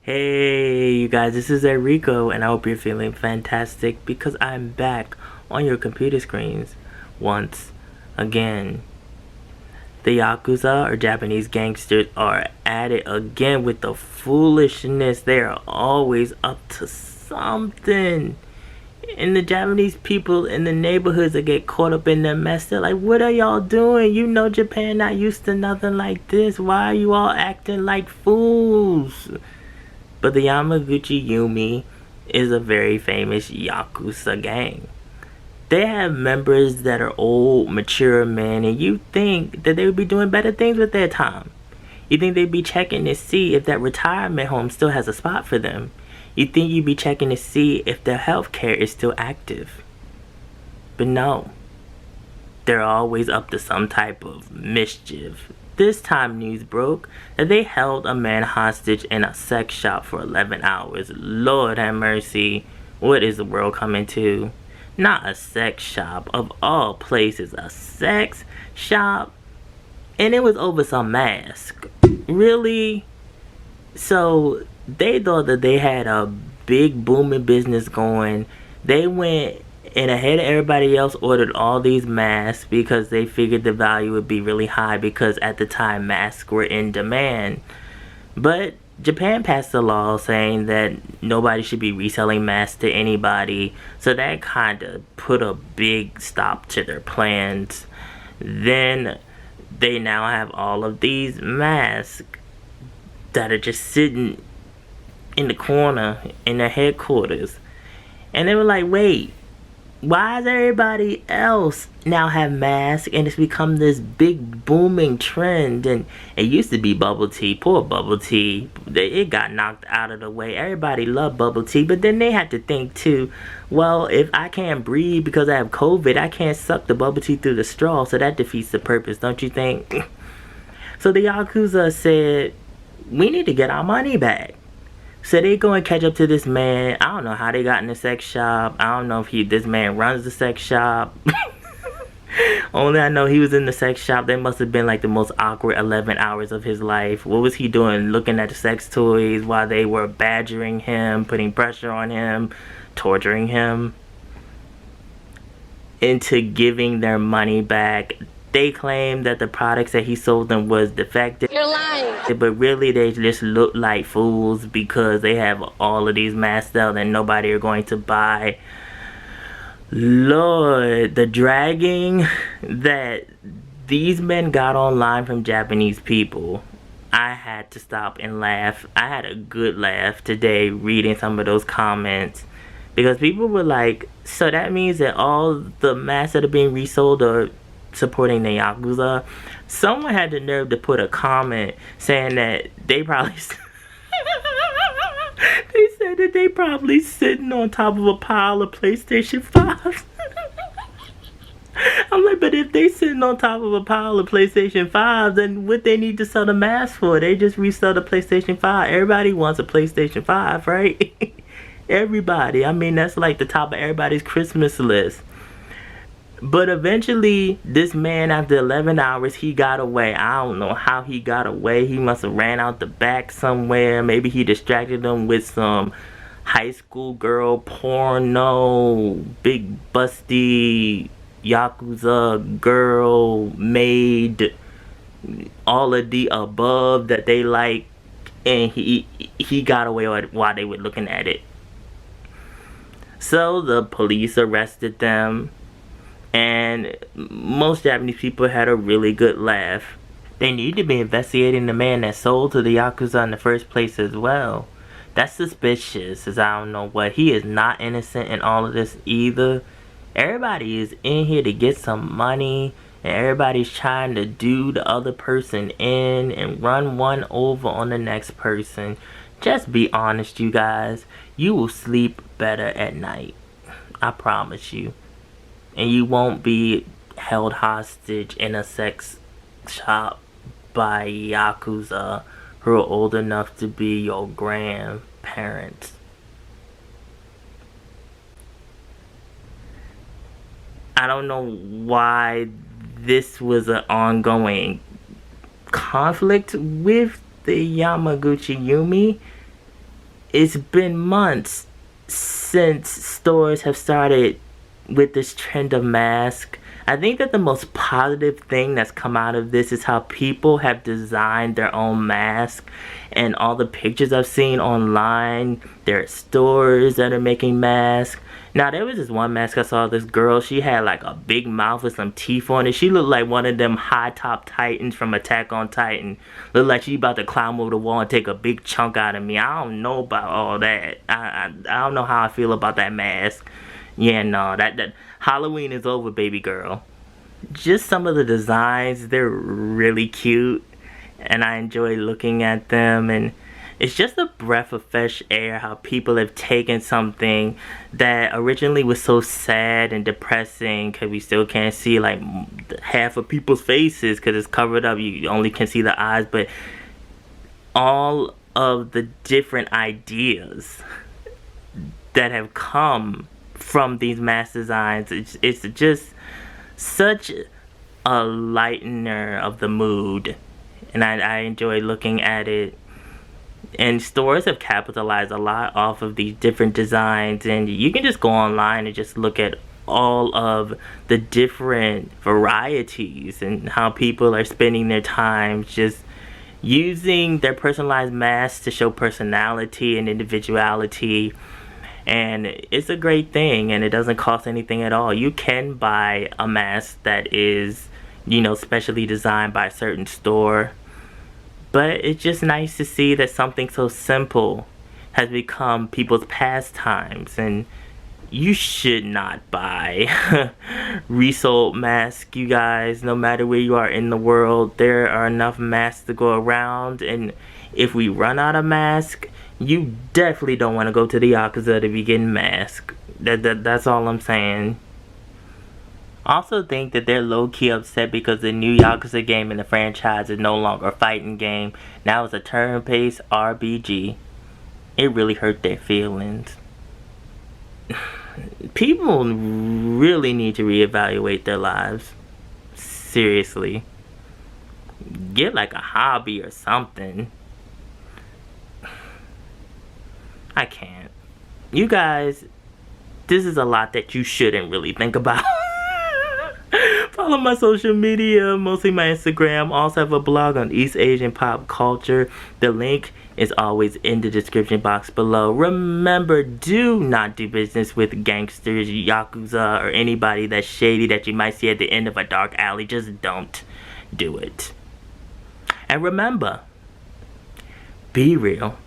Hey, you guys, this is Erico, and I hope you're feeling fantastic because I'm back on your computer screens once again. The Yakuza, or Japanese gangsters, are at it again with the foolishness. They are always up to something. And the Japanese people in the neighborhoods that get caught up in their mess, they're like, what are y'all doing? You know Japan not used to nothing like this. Why are you all acting like fools? But the Yamaguchi Yumi is a very famous Yakuza gang. They have members that are old, mature men, and you think that they would be doing better things with their time. You think they'd be checking to see if that retirement home still has a spot for them. You think you'd be checking to see if their health care is still active. But no, they're always up to some type of mischief. This time news broke that they held a man hostage in a sex shop for 11 hours. Lord have mercy, what is the world coming to? Not a sex shop, of all places, a sex shop? And it was over some mask. Really? So they thought that they had a big booming business going. They went and ahead of everybody else ordered all these masks because they figured the value would be really high because at the time masks were in demand. But Japan passed a law saying that nobody should be reselling masks to anybody, so that kind of put a big stop to their plans. Then they now have all of these masks that are just sitting in the corner in their headquarters, and they were like, wait, why does everybody else now have masks and it's become this big booming trend? And it used to be bubble tea. Poor bubble tea. It got knocked out of the way. Everybody loved bubble tea, but then they had to think too, well, if I can't breathe because I have COVID, I can't suck the bubble tea through the straw, so that defeats the purpose, don't you think? So the Yakuza said, we need to get our money back. So they go and catch up to this man. I don't know how they got in the sex shop. I don't know if this man runs the sex shop. Only I know he was in the sex shop. They must have been like the most awkward 11 hours of his life. What was he doing? Looking at the sex toys while they were badgering him, putting pressure on him, torturing him into giving their money back. They claim that the products that he sold them was defective. You're lying. But really they just look like fools because they have all of these masks out that nobody are going to buy. Lord, the dragging that these men got online from Japanese people, I had to stop and laugh. I had a good laugh today reading some of those comments. Because people were like, so that means that all the masks that are being resold are supporting the Yakuza. Someone had the nerve to put a comment saying that they probably they said that they probably sitting on top of a pile of PlayStation 5. I'm like, but if they sitting on top of a pile of PlayStation 5, then what they need to sell the mask for? They just resell the PlayStation 5. Everybody wants a PlayStation 5, right? Everybody. I mean, that's like the top of everybody's Christmas list. But eventually, this man, after 11 hours, he got away. I don't know how he got away. He must have ran out the back somewhere. Maybe he distracted them with some high school girl porno, big busty Yakuza girl maid, all of the above that they like. And he got away while they were looking at it. So the police arrested them. And most Japanese people had a really good laugh. They need to be investigating the man that sold to the Yakuza in the first place as well. That's suspicious, as I don't know what. He is not innocent in all of this either. Everybody is in here to get some money. And everybody's trying to do the other person in and run one over on the next person. Just be honest, you guys. You will sleep better at night. I promise you. And you won't be held hostage in a sex shop by Yakuza who are old enough to be your grandparents. I don't know why this was an ongoing conflict with the Yamaguchi Yumi. it's been months since stores have started with this trend of mask. I think that the most positive thing that's come out of this is how people have designed their own mask, and all the pictures I've seen online, there are stores that are making masks. Now there was this one mask I saw, this girl, she had like a big mouth with some teeth on it. She looked like one of them high top titans from Attack on Titan. Looked like she about to climb over the wall and take a big chunk out of me. I don't know about all that. I don't know how I feel about that mask. Yeah, no, that Halloween is over, baby girl. Just some of the designs, they're really cute, and I enjoy looking at them, and it's just a breath of fresh air how people have taken something that originally was so sad and depressing, because we still can't see like half of people's faces because it's covered up, you only can see the eyes, but all of the different ideas that have come from these mask designs, it's just such a lightener of the mood, and I enjoy looking at it. And stores have capitalized a lot off of these different designs, and you can just go online and just look at all of the different varieties and how people are spending their time just using their personalized masks to show personality and individuality. And it's a great thing, and it doesn't cost anything at all. You can buy a mask that is, you know, specially designed by a certain store, but it's just nice to see that something so simple has become people's pastimes. And you should not buy resold masks, you guys. No matter where you are in the world, there are enough masks to go around, and if we run out of masks, you definitely don't want to go to the Yakuza to be getting masked. That's all I'm saying. Also think that they're low-key upset because the new Yakuza game in the franchise is no longer a fighting game. Now it's a turn-based RPG. It really hurt their feelings. People really need to reevaluate their lives. Seriously. Get like a hobby or something. I can't. You guys, this is a lot that you shouldn't really think about. Follow my social media, mostly my Instagram. Also have a blog on East Asian pop culture. The link is always in the description box below. Remember, do not do business with gangsters, Yakuza, or anybody that's shady that you might see at the end of a dark alley. Just don't do it. And remember, be real.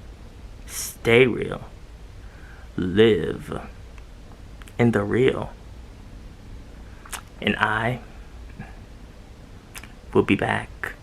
Stay real. Live in the real. And I will be back.